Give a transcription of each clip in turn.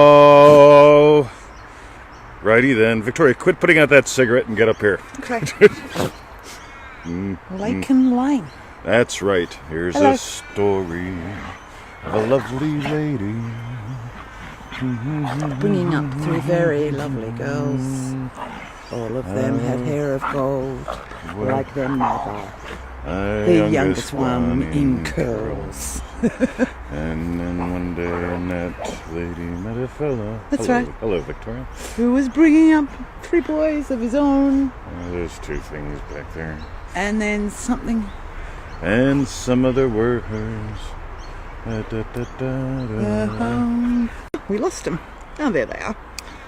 Oh, righty then. Victoria, quit putting out that cigarette and get up here. Okay. Lake and Lane. That's right. Here's Hello. a story of a lovely lady. Bringing up three very lovely girls. All of them had hair of gold, like their mother. The youngest one in curls. And then one day that lady met a fella. That's Hello. right. Hello, Victoria. Who was bringing up three boys of his own. There's two things back there. And then something. And some other were hers. Da, da, da, da, da. We lost them. Oh, there they are.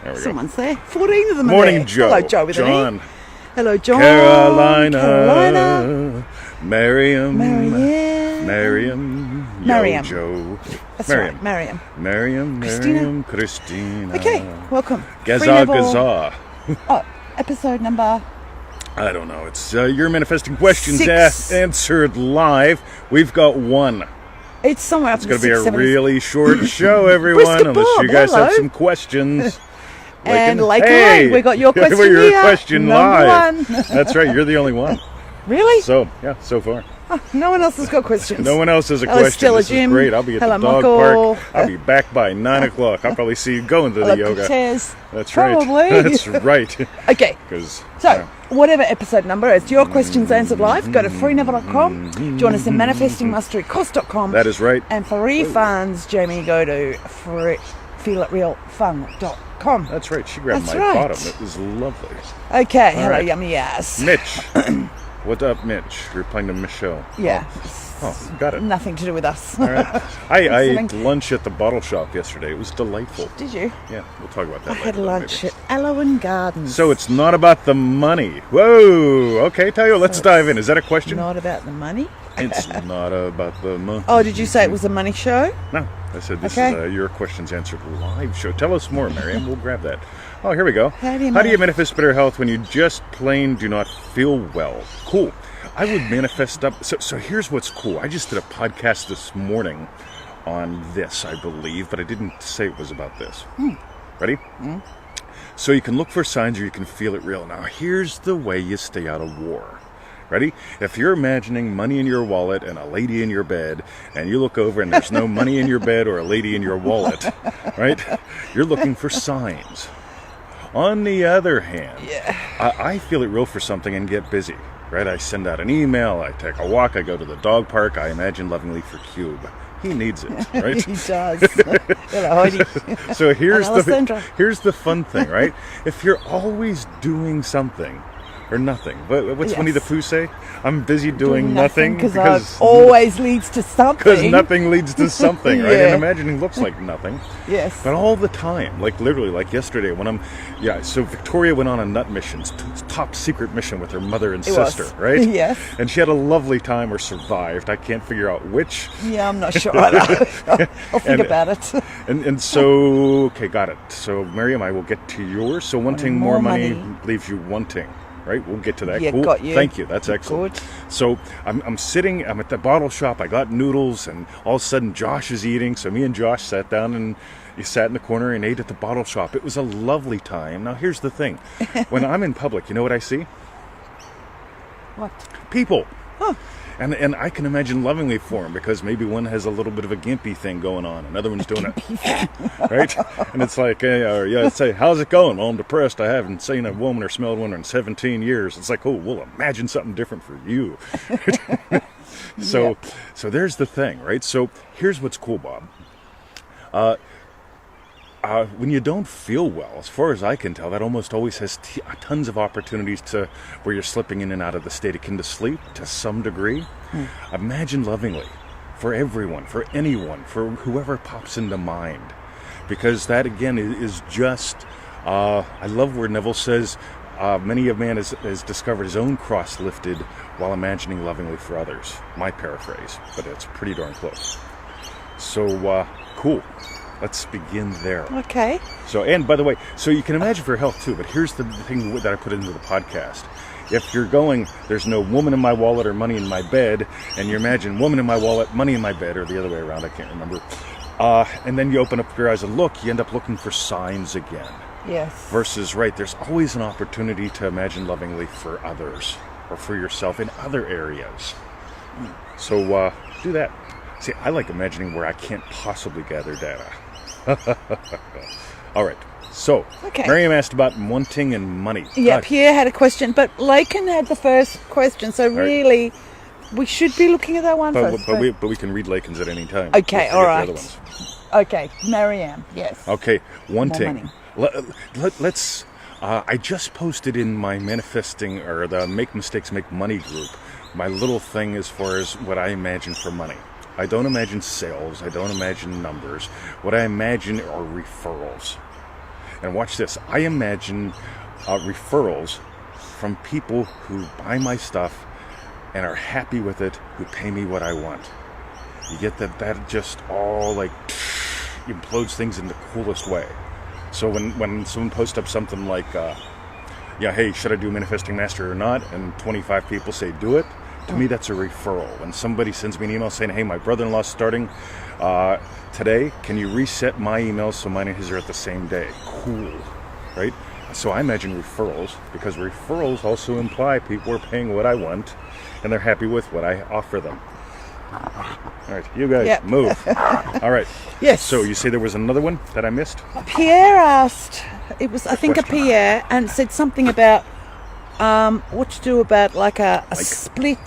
There we go. Someone's there. 14 of them Morning, are there. Joe. Hello, Joe with an E. John. Hello, John. Carolina. Miriam. Miriam. Miriam. Joe. That's Miriam. right, Miriam. Miriam. Christina. Okay, welcome. Gaza, Free Neville. Gaza. Oh, episode number... I don't know. It's your manifesting questions 6. Answered live. We've got one. It's somewhere up It's in going the to be a 670s. really short show, everyone, Brisket unless Bob, you guys hello. have some questions. And Lake hey, Lane, we got your question we're your here. question Number live. one. That's right. You're the only one. Really? So, yeah, so far. No one else has got questions. No one else has a Hello, question. Stella This Jim. is great. I'll be at Hello, the dog Michael. park. I'll be back by 9 o'clock. I'll probably see you going to Hello, the yoga. Cortez. That's Probably. right. That's right. Okay, 'Cause, so whatever episode number, it's your questions answered live. Go to freenever.com. Join us in manifestingmasterycourse.com. that is right. And for refunds, Jamie, go to feelitrealfun.com. That's right. She grabbed That's my right. bottom. It was lovely. Okay, hello, right. yummy ass. Mitch. What up, Mitch? You're playing to Michelle. Yeah, Oh, got it. nothing to do with us. All right. I ate Listening. lunch at the bottle shop yesterday. It was delightful. Did you? Yeah, we'll talk about that I later. had though, lunch maybe. at Allowan Gardens. So it's not about the money. Whoa. Okay, tell you what, let's dive in. Is that a question? Not about the money. It's not about the money. Oh, did you say it was a money show? No, I said this Okay. is Your Questions Answered live show. Tell us more, Miriam. We'll grab that. Oh, here we go. How do you manifest better health when you just plain do not feel well? Cool. I would manifest up. So here's what's cool. I just did a podcast this morning on this, I believe, but I didn't say it was about this. Ready? So you can look for signs or you can feel it real. Now, here's the way you stay out of war. Ready? If you're imagining money in your wallet and a lady in your bed, and you look over and there's no money in your bed or a lady in your wallet, right? You're looking for signs. On the other hand, I feel it real for something and get busy, right? I send out an email, I take a walk, I go to the dog park, I imagine lovingly for Cube. He needs it, right? He does. Hello, Heidi. So here's And Alessandra. the fun thing, right? If you're always doing something or nothing, what's Winnie the Yes. Pooh say? I'm busy doing nothing because it always leads to something. because nothing leads to something, right? Yeah. And imagining looks like nothing. Yes. But all the time, like literally, like yesterday when so Victoria went on a nut mission, top secret mission with her mother and It was. sister, right? Yes. And she had a lovely time or survived. I can't figure out which. Yeah, I'm not sure either. I'll think And- about it. And so, okay, got it. So, Miriam, I will get to yours. So, wanting more money leaves you wanting, right? We'll get to that. Yeah, cool. got you. Thank you. That's excellent. Good. So, I'm at the bottle shop. I got noodles, and all of a sudden, Josh is eating. So, me and Josh sat down and he sat in the corner and ate at the bottle shop. It was a lovely time. Now, here's the thing: when I'm in public, you know what I see? What? People. Oh. And I can imagine lovingly for him because maybe one has a little bit of a gimpy thing going on, another one's doing it, right? And it's like, say, how's it going? Well, I'm depressed. I haven't seen a woman or smelled one in 17 years. It's like, oh, well, imagine something different for you. So there's the thing, right? So here's what's cool, Bob. When you don't feel well, as far as I can tell, that almost always has tons of opportunities to where you're slipping in and out of the state akin to sleep to some degree. Imagine lovingly for everyone, for anyone, for whoever pops into mind. Because that, again, is just, I love where Neville says, many a man has discovered his own cross lifted while imagining lovingly for others. My paraphrase, but it's pretty darn close. So, cool. Let's begin there. Okay. So, and by the way, so you can imagine for health too, but here's the thing that I put into the podcast. If you're going, there's no woman in my wallet or money in my bed, and you imagine woman in my wallet, money in my bed, or the other way around, I can't remember. And then you open up your eyes and look, you end up looking for signs again. Yes. Versus, right, there's always an opportunity to imagine lovingly for others or for yourself in other areas. So do that. See, I like imagining where I can't possibly gather data. All right. So, Okay. Miriam asked about wanting and money. Yeah, God, Pierre had a question, but Laken had the first question, so really, we should be looking at that one first. but we can read Laken's at any time. Okay, We'll forget all the right. other ones. Okay, Marianne, yes. Okay, wanting. money. Let's. I just posted in my manifesting or the Make Mistakes Make Money group my little thing as far as what I imagine for money. I don't imagine sales. I don't imagine numbers. What I imagine are referrals. And watch this. I imagine referrals from people who buy my stuff and are happy with it, who pay me what I want. You get that just all like implodes things in the coolest way. So when someone posts up something like, hey, should I do Manifesting Master or not? And 25 people say do it. To me, that's a referral. When somebody sends me an email saying, hey, my brother-in-law's starting today, can you reset my emails so mine and his are at the same day? Cool, right? So I imagine referrals, because referrals also imply people are paying what I want and they're happy with what I offer them. All right, you guys, move. All right. Yes. So you say there was another one that I missed? Pierre asked, it was, I think, a question. Pierre, and said something about what to do about like a split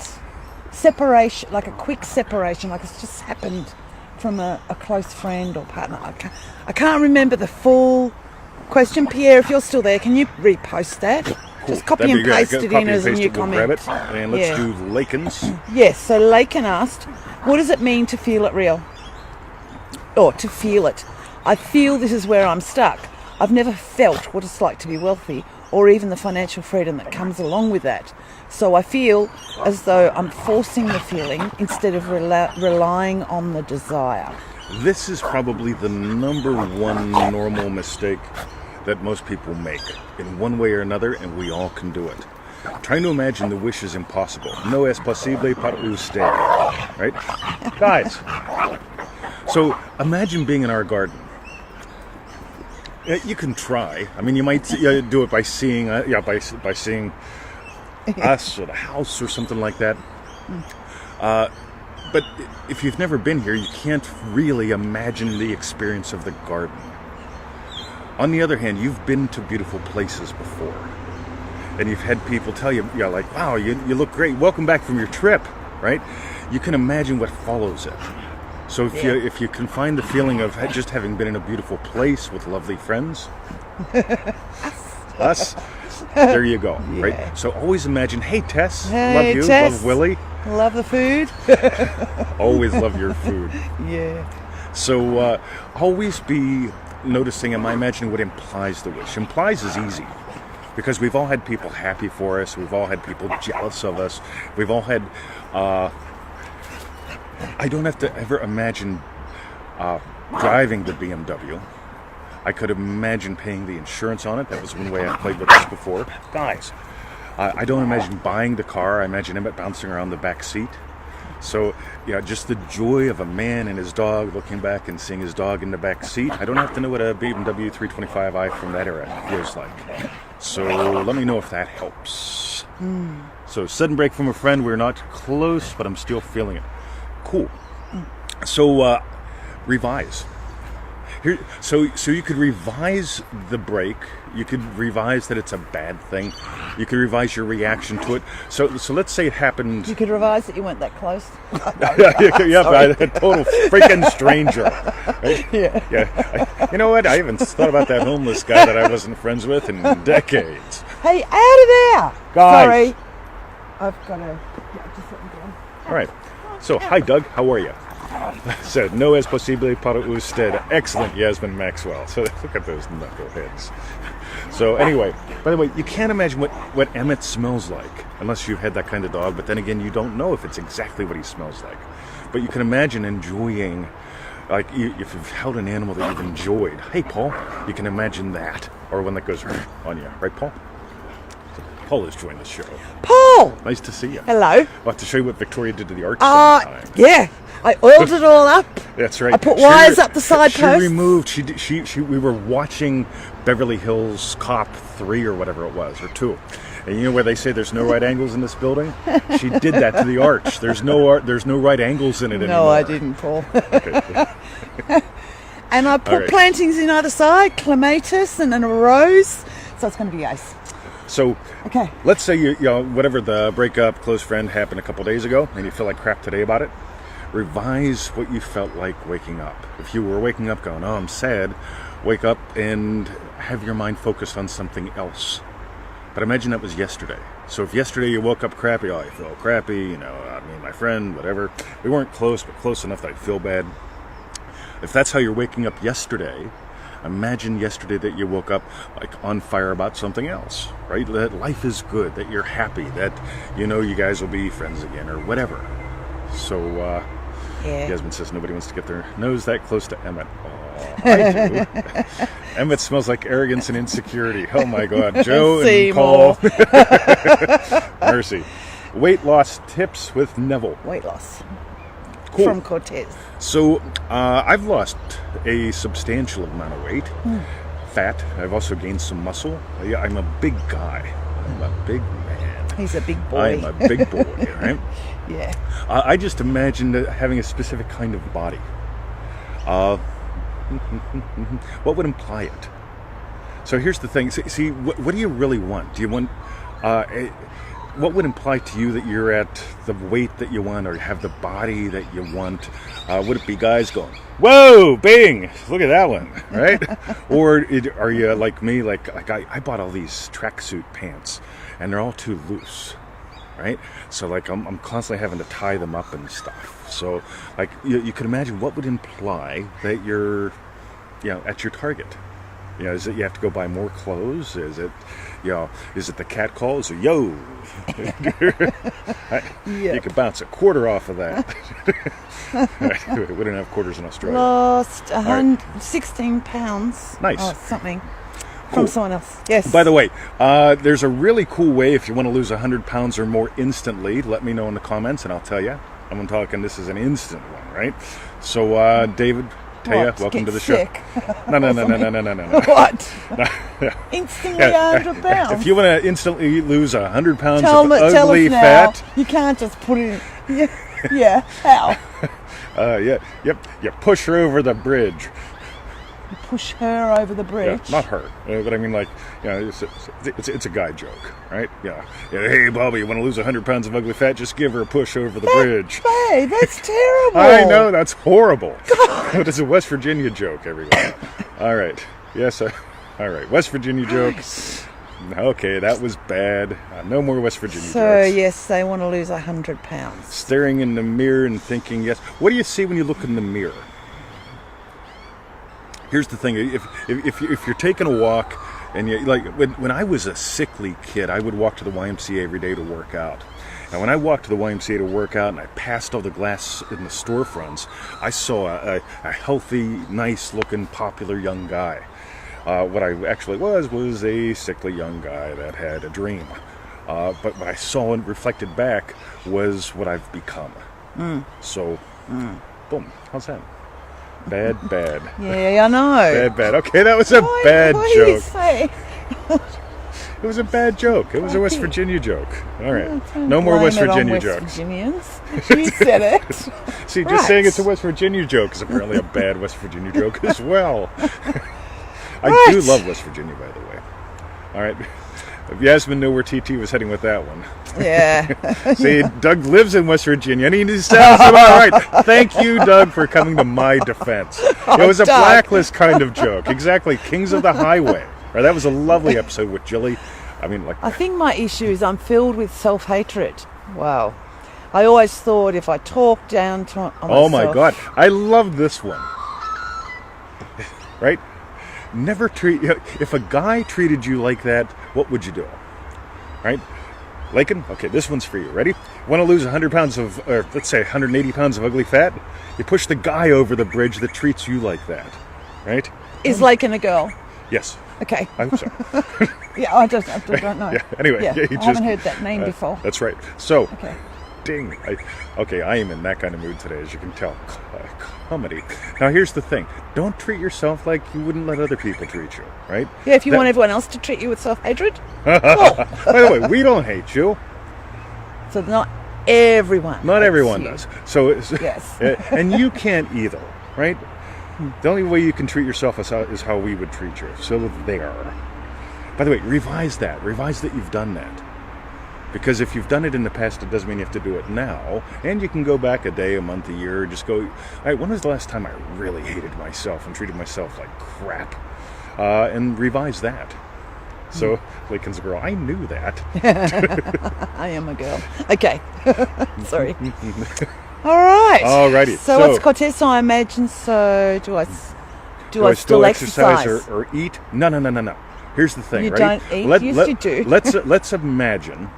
separation, like a quick separation, like it's just happened from a close friend or partner. I can't remember the full question. Pierre, if you're still there, can you repost that? Cool. Just copy That'd and be great. paste it Copy in and as a paste new it, we'll comment. grab it, and let's Yeah. do Laken's. Yes, so Laken asked, what does it mean to feel it real? Or to feel it. I feel this is where I'm stuck. I've never felt what it's like to be wealthy, or even the financial freedom that comes along with that. So I feel as though I'm forcing the feeling instead of relying on the desire. This is probably the number one normal mistake that most people make in one way or another, and we all can do it. Trying to imagine the wish is impossible. No es posible para usted. Right? Guys. So imagine being in our garden. You can try. I mean, you might do it by seeing, by seeing us or the house or something like that. But if you've never been here, you can't really imagine the experience of the garden. On the other hand, you've been to beautiful places before. And you've had people tell you, like, wow, you look great. Welcome back from your trip, right? You can imagine what follows it. So if you can find the feeling of just having been in a beautiful place with lovely friends, us, there you go, right? So always imagine, hey, Tess, love you, Tess. love Willie. Love the food. Always love your food. Yeah. So always be noticing, am I imagining what implies the wish? Implies is easy, because we've all had people happy for us. We've all had people jealous of us. We've all had... I don't have to ever imagine driving the BMW. I could imagine paying the insurance on it. That was one way I played with this before. Guys, I don't imagine buying the car. I imagine Emmett bouncing around the back seat. So, just the joy of a man and his dog looking back and seeing his dog in the back seat. I don't have to know what a BMW 325i from that era feels like. So let me know if that helps. So sudden break from a friend. We're not close, but I'm still feeling it. Cool. So revise. Here, so you could revise the break. You could revise that it's a bad thing. You could revise your reaction to it. So let's say it happened. You could revise that you weren't that close. Yeah, a total freaking stranger. Right? Yeah. You know what? I haven't thought about that homeless guy that I wasn't friends with in decades. Hey, out of there! Guys. Sorry. I've got to... just let me go. All right. So, hi, Doug. How are you? Said, no es posible para usted. Excellent, Yasmin Maxwell. So, look at those knuckleheads. So, anyway, by the way, you can't imagine what Emmett smells like unless you've had that kind of dog. But then again, you don't know if it's exactly what he smells like. But you can imagine enjoying, like, if you've held an animal that you've enjoyed. Hey, Paul, you can imagine that. Or one that goes on you. Right, Paul? Paul has joined the show. Paul! Paul. Nice to see you. Hello. I'll have to show you what Victoria did to the arch sometime. Yeah. I oiled it all up. That's right. I put wires up the side She posts. removed. We were watching Beverly Hills Cop 3 or whatever it was, or 2. And you know where they say there's no right angles in this building? She did that to the arch. There's no right angles in it anymore. No, I didn't, Paul. Okay. And I put right. plantings in either side, clematis and then a rose. So it's going to be ace. So Okay. let's say you know whatever the breakup, close friend happened a couple days ago, and you feel like crap today about it. Revise what you felt like waking up. If you were waking up going, "Oh, I'm sad," wake up and have your mind focused on something else. But imagine that was yesterday. So if yesterday you woke up crappy, oh, I feel crappy, you know, I mean, my friend, whatever. We weren't close, but close enough that I feel bad. If that's how you're waking up yesterday, imagine yesterday that you woke up like on fire about something else, right? That life is good, that you're happy, that, you know, you guys will be friends again or whatever. So, Yeah. Yasmin says nobody wants to get their nose that close to Emmett. Oh, I do. Emmett smells like arrogance and insecurity. Oh my God. Joe and Paul. Mercy. Weight loss tips with Neville. Weight loss. Cool. From Cortez. So I've lost a substantial amount of weight. Fat. I've also gained some muscle. I'm a big guy. I'm a big man. He's a big boy. I'm a big boy, right? Yeah. I just imagined having a specific kind of body. What would imply it? So here's the thing. See, what do you really want? Do you want... what would imply to you that you're at the weight that you want or have the body that you want? Would it be guys going, "Whoa, bing, look at that one," right? Or are you like me, like I bought all these tracksuit pants and they're all too loose, right? So like I'm constantly having to tie them up and stuff. So like you can imagine what would imply that you're, you know, at your target. You know, is it you have to go buy more clothes? Is it, you know, is it the cat calls or yo? Yeah. You could bounce a quarter off of that. We didn't have quarters in Australia. Lost right. 16 pounds. Nice. Oh, something. Cool. From someone else. Yes. By the way, there's a really cool way if you want to lose 100 pounds or more instantly. Let me know in the comments and I'll tell you. I'm talking this is an instant one, right? So, David, Taya, What? welcome Get to the sick? show. No. What? Instantly 100 pounds. If you want to instantly lose 100 pounds tell of us ugly now. fat, You can't just put it in. Yeah. How? you push her over the bridge. Push her over the Yeah, bridge. not her, but I mean, like, you know, it's a guy joke, right? Yeah. Hey, Bobby, you want to lose 100 pounds of ugly fat? Just give her a push over the bridge. Hey, that's terrible. I know, that's horrible. But it's a West Virginia joke, everyone. All right. Yes. All right. West Virginia joke. Okay, that was bad. No more West Virginia So, jokes. yes, they want to lose 100 pounds. Staring in the mirror and thinking, yes. What do you see when you look in the mirror? Here's the thing. If you're taking a walk, and you, like when I was a sickly kid, I would walk to the YMCA every day to work out. And when I walked to the YMCA to work out and I passed all the glass in the storefronts, I saw a healthy, nice-looking, popular young guy. What I actually was a sickly young guy that had a dream. But what I saw and reflected back was what I've become. So, boom. How's that? Bad. Yeah, I know. Bad. Okay, that was a bad What do you joke. say? It was a bad joke. It was a West Virginia joke. All right. Don't No more blame West it on Virginia West jokes. Virginians. You said it. See, just Right. saying it's a West Virginia joke is apparently a bad West Virginia joke as well. I do Right. love West Virginia, by the way. All right. Yasmin knew where TT was heading with that one. Yeah. See, Doug lives in West Virginia, and he sounds about right. Thank you, Doug, for coming to my defense. It was a Doug. Blacklist kind of joke. Exactly. Kings of the Highway. Right, that was a lovely episode with Jilly. I mean, like, I think my issue is I'm filled with self-hatred. Wow. I always thought if I talk down to on oh my myself- God. I love this one. Right? Never treat... If a guy treated you like that, what would you do? Right? Lakin, okay, this one's for you. Ready? Want to lose 100 pounds of, or let's say 180 pounds of ugly fat? You push the guy over the bridge that treats you like that. Right? Is like in a girl. Yes, Okay. I hope so. Yeah, I don't know. Yeah. Anyway, Yeah, yeah, I haven't heard that name before. That's right. So, Okay. ding. I am in that kind of mood today, as you can tell. Comedy. Now, here's the thing. Don't treat yourself like you wouldn't let other people treat you, right? Yeah, if you That- want everyone else to treat you with self-hatred. By the way, we don't hate you. So not everyone. Not hates everyone you. does. So, Yes. and you can't either, right? The only way you can treat yourself is how we would treat you. So there. By the way, revise that. Revise that you've done that. Because if you've done it in the past, it doesn't mean you have to do it now. And you can go back a day, a month, a year, just go, all right, when was the last time I really hated myself and treated myself like crap? And revise that. So, Lincoln's a girl, I knew that. I am a girl. Okay. Sorry. All right. Alrighty. So what's Cortez? I imagine. So do I still exercise? or eat? No. Here's the thing, You right? don't eat? Yes, you do. Let's imagine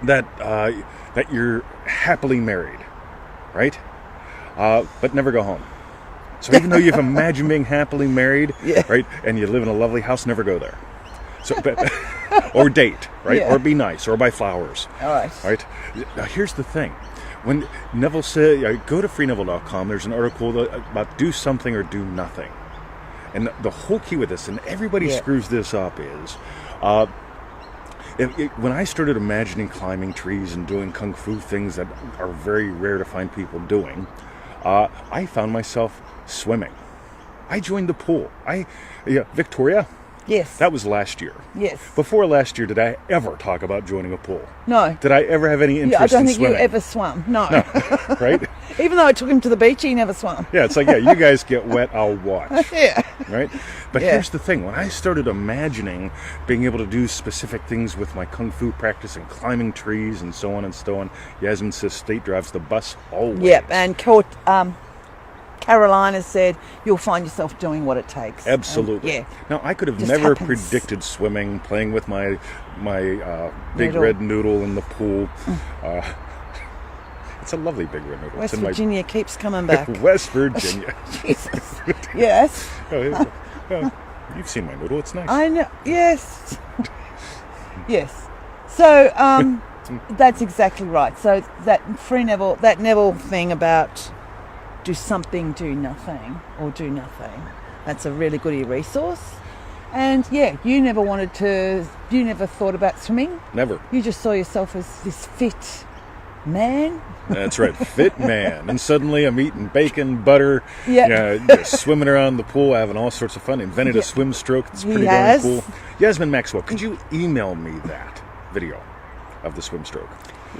that that you're happily married, right? But never go home. So even though you've imagined being happily married, Yeah. right, and you live in a lovely house, never go there. So, or date, right, Yeah. or be nice, or buy flowers. All right. Right. Now, here's the thing. When Neville said, go to freeneville.com, there's an article about do something or do nothing. And the whole key with this, and everybody Yeah. screws this up, is when I started imagining climbing trees and doing kung fu things that are very rare to find people doing, I found myself swimming. I joined the pool. Victoria, Yes. that was last year. Yes. Before last year, did I ever talk about joining a pool? No. Did I ever have any interest Yeah, I don't in think swimming? you ever swum. No. Right? Even though I took him to the beach, he never swam. Yeah, it's like, you guys get wet, I'll watch. Yeah. Right? But Yeah. here's the thing. When I started imagining being able to do specific things with my kung fu practice and climbing trees and so on and so on, Yasmin says State drives the bus always. Yep. And Carolina said you'll find yourself doing what it takes. Absolutely. And, yeah. Now, I could have Just never happens. predicted swimming, playing with my big Noodle. red noodle in the pool. It's a lovely big red noodle. West it's in Virginia keeps coming back. my West Virginia. Jesus. Yes. You've seen my noodle. It's nice. I know. Yes. Yes. So that's exactly right. So that Neville thing about do something, do nothing, or do nothing. That's a really good resource. And yeah, you never thought about swimming. Never. You just saw yourself as this fit man. That's right, fit man. And suddenly I'm eating bacon, butter, Yeah. just swimming around the pool, having all sorts of fun. Invented Yeah. a swim stroke. It's He pretty darn has. cool. Yasmin Maxwell, could you email me that video of the swim stroke?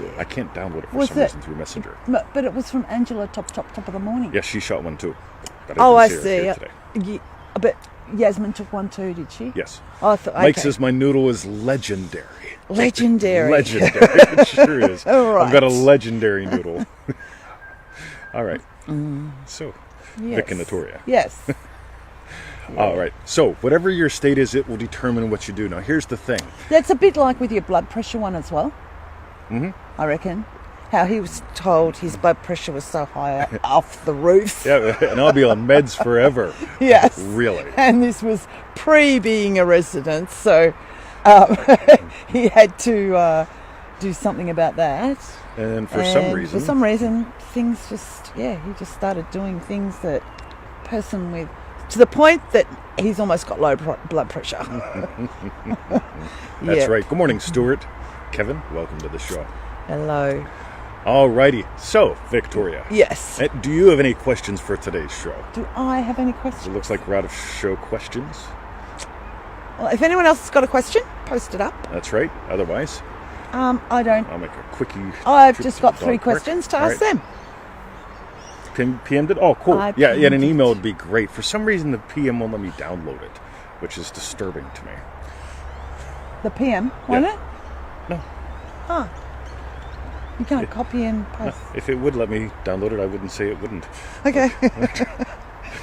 Yeah. I can't download it for Was some it- reason through Messenger. But it was from Angela top of the morning. Yes, she shot one too. But Oh, I didn't see. her here today. Yeah, but Yasmin took one too, did she? Yes. Oh, I thought, Mike okay. says my noodle is legendary. Legendary. Legendary. It sure is. All I've got a right. legendary noodle. All right. So, Yes. Vic and Notoria. Yes. All right. So, whatever your state is, it will determine what you do. Now, here's the thing. That's a bit like with your blood pressure one as well. Mm-hmm. I reckon. How he was told his blood pressure was so high off the roof. Yeah, and I'll be on meds forever. Yes. Really? And this was pre being a resident, so he had to do something about that. And for some reason, things just, he just started doing things that person with, to the point that he's almost got low blood pressure. that's Yeah. right. Good morning, Stuart. Kevin, welcome to the show. Hello. All righty. So, Victoria, Yes. do you have any questions for today's show? Do I have any It questions? looks like we're out of show questions. Well, if anyone else has got a question, post it up. That's right. Otherwise, I don't. I'll make a quickie. I've trip just to got the 3 dog park. questions to All ask right. them. PM'd it? Oh, cool. I Yeah, an PM'd email it. would be great. For some reason, the PM won't let me download it, which is disturbing to me. The PM, won't Yeah. it? No. Huh. You can't copy and paste. If it would let me download it, I wouldn't say it wouldn't. Okay.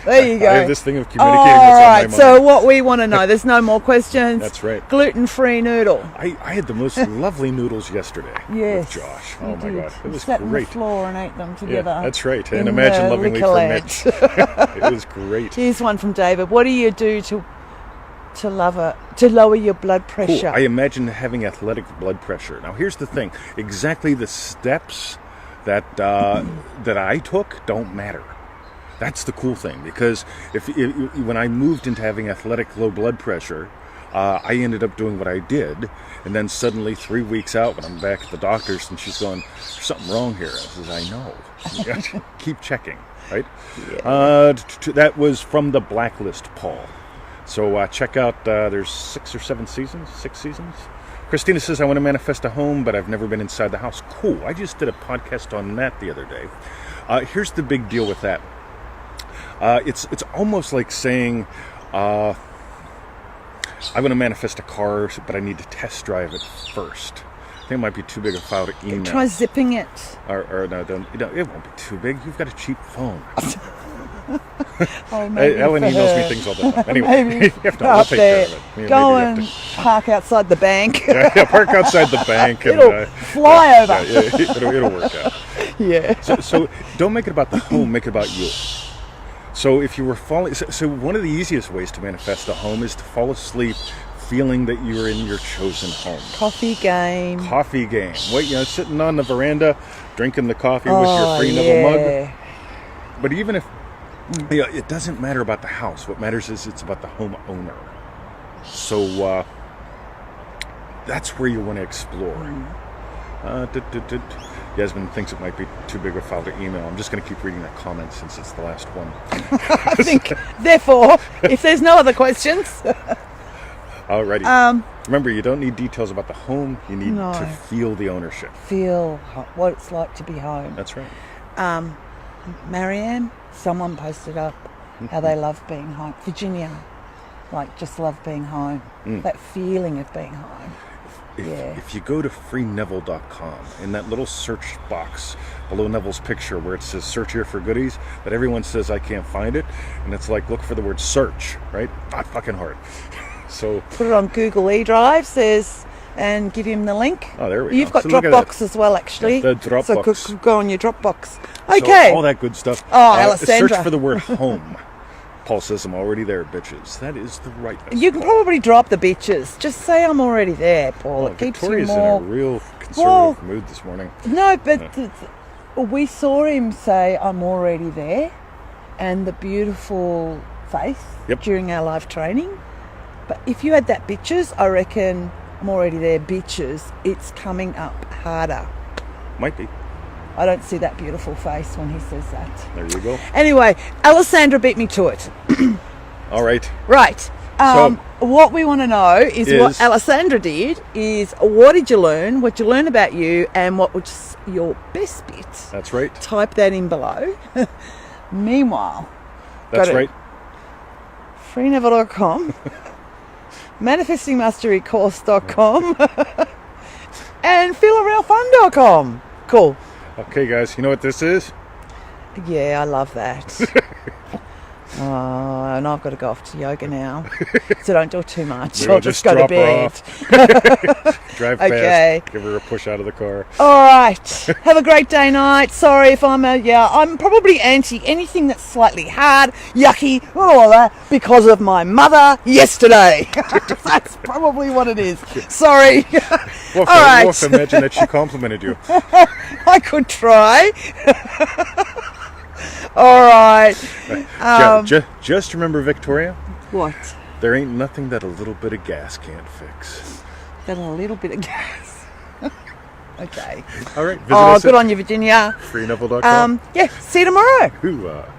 There you go. I have this thing of communicating All that's on my right. mind. So what we want to know, there's no more questions. That's right. Gluten-free noodle. I had the most lovely noodles yesterday Yes. with Josh. you Oh my did. God, it We was sat on great. the floor and ate them Yeah, together. that's right. And in imagine the lovingly liquor for lounge. Mitch. It was great. Here's one from David. What do you do to to lower your blood Cool. pressure. I imagine having athletic blood pressure. Now, here's the thing: exactly the steps that that I took don't matter. That's the cool thing, because when I moved into having athletic low blood pressure, I ended up doing what I did, and then suddenly 3 weeks out, when I'm back at the doctor's, and she's going, "There's something wrong here." I says, "I know." Keep checking, right? Yeah. That was from the Blacklist, Paul. So check out. There's 6 or 7 seasons. 6 seasons. Christina says, "I want to manifest a home, but I've never been inside the house." Cool. I just did a podcast on that the other day. Here's the big deal with that. It's almost like saying, I want to manifest a car, but I need to test drive it first. I think it might be too big a file to email. Try zipping it. Or no, it won't be too big. You've got a cheap phone. Oh, maybe Ellen for emails her. me things all the time. Anyway, Maybe I'll up take there. care of it. Go Maybe you and have park outside the bank. to, yeah, park outside the bank. And, It'll fly over. Yeah, it'll work out. Yeah. So don't make it about the home, make it about you. So if you were falling, so one of the easiest ways to manifest a home is to fall asleep feeling that you're in your chosen home. Coffee game. Coffee game. Wait, sitting on the veranda, drinking the coffee with your free Neville mug. But even if, it doesn't matter about the house. What matters is it's about the home owner. So that's where you want to explore. Yasmin thinks it might be too big a file to email. I'm just going to keep reading that comment since it's the last one. I think, therefore, if there's no other questions. Alrighty. Remember, you don't need details about the home. You need to feel the ownership. Feel what it's like to be home. That's right. Marianne, someone posted up how they love being home. Virginia, just love being home. That feeling of being home. If you go to freeneville.com, in that little search box below Neville's picture where it says search here for goodies, but everyone says I can't find it, and it's like look for the word search, right? Not fucking hard. So put it on Google eDrive, and give him the link. Oh, there we go. You've got Dropbox as well, actually. Yeah, the Dropbox. So go on your Dropbox. Okay. So all that good stuff. Oh, Alessandra. Search for the word home. Paul says, "I'm already there, bitches." That is the right message. You can probably drop the bitches. Just say I'm already there, Paul. It keeps Victoria's you more... in a real conservative mood this morning. No, but we saw him say I'm already there, and the beautiful face during our live training. But if you had that bitches, I reckon I'm already there, bitches. It's coming up harder. Might be. I don't see that beautiful face when he says that. There you go. Anyway, Alessandra beat me to it. All right. Right. What we want to know is what Alessandra did is what did you learn, what you learn about you, and what was your best bit. That's right. Type that in below. Meanwhile, that's right. freeneville.com, manifestingmasterycourse.com, and feelarealfun.com. Cool. Okay, guys, you know what this is? Yeah, I love that. Oh, and I've got to go off to yoga now. So don't do too much. I'll just go to bed. Drive okay. fast. Give her a push out of the car. All right. Have a great day, night. Sorry if I'm probably anti anything that's slightly hard, yucky, all that, because of my mother yesterday. That's probably what it is. Sorry. Well, all right. Wolf, imagine that she complimented you. I could try. All right. Just remember, Victoria. What? There ain't nothing that a little bit of gas can't fix. Got a little bit of gas. Okay. All right. Visit us good on you, Virginia. freeneville.com. See you tomorrow. Hoorah.